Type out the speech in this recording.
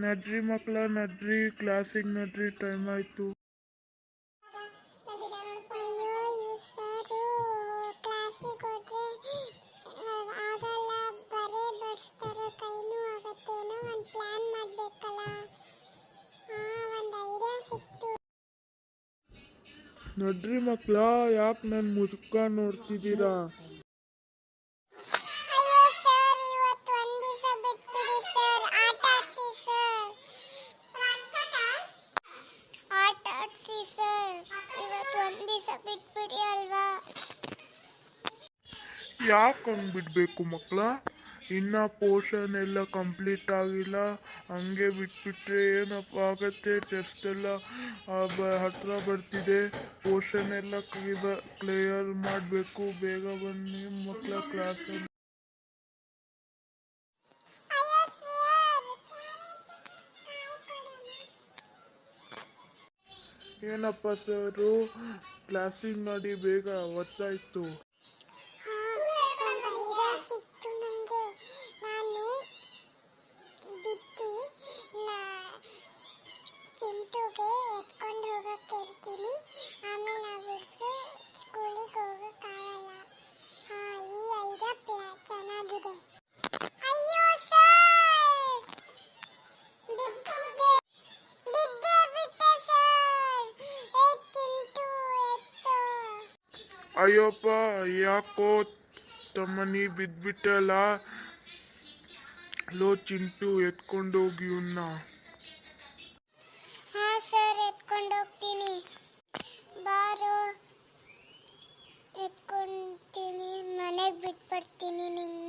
ನಡ್ರಿ ಮಕ್ಕಳ ನಡ್ರಿ, ಕ್ಲಾಸಿಗೆ ನಡ್ರಿ, ಟೈಮ್ ಆಯಿತು. ನಡ್ರಿ ಮಕ್ಕಳ, ಯಾಕೆ ನನ್ನ ಮುದುಕ ನೋಡ್ತಿದ್ದೀರಾ? ಯಾಕೆ ಹಂಗೆ ಬಿಡಬೇಕು ಮಕ್ಕಳ? ಇನ್ನು ಪೋರ್ಷನ್ ಎಲ್ಲ ಕಂಪ್ಲೀಟ್ ಆಗಿಲ್ಲ, ಹಂಗೆ ಬಿಟ್ಬಿಟ್ರೆ ಏನಪ್ಪ ಆಗತ್ತೆ? ಟೆಸ್ಟ್ ಎಲ್ಲ ಹತ್ರ ಬರ್ತಿದೆ, ಪೋರ್ಷನ್ ಎಲ್ಲ ಕ್ಲಿಯರ್ ಮಾಡಬೇಕು. ಬೇಗ ಬನ್ನಿ ಮಕ್ಕಳ ಕ್ಲಾಸಲ್ಲಿ. ಏನಪ್ಪ ಸರು, ಕ್ಲಾಸಿಗೆ ಮಾಡಿ ಬೇಗ, ಹೊತ್ತಾಯ್ತು. ಚಿಂಟುಗೆ ಎತ್ಕೊಂಡು ಹೋಗಕ್ಕೆ ಹೇಳ್ತೀನಿ, ಆಮೇಲೆ ನಾವಿಬ್ರು ಸ್ಕೂಲಿಗೆ ಹೋಗಕ್ಕಾಗಲ್ಲ. ಈ ಐಡಿಯಾ ಚೆನ್ನಾಗಿದೆ. ಅಯ್ಯೋ ಸರ್, ಬಿದ್ದೆ ಬಿಟ್ಟೆ ಸರ್. ಚಿಂಟು ಎತ್ತು. ಅಯ್ಯಪ್ಪ, ಯಾಕೋ ತಮ್ಮನಿ ಬಿದ್ಬಿಟ್ಟಲ್ಲ? ಲೋ ಚಿಂಟು, ಎತ್ಕೊಂಡೋಗಿ ಇವನ್ನ. ಸರ್, ಎತ್ಕೊಂಡು ಹೋಗ್ತೀನಿ. ಬಾರೋ, ಎತ್ಕೊಂತೀನಿ, ಮನೆಗೆ ಬಿಟ್ಬಿಡ್ತೀನಿ ನಿನ್ನ.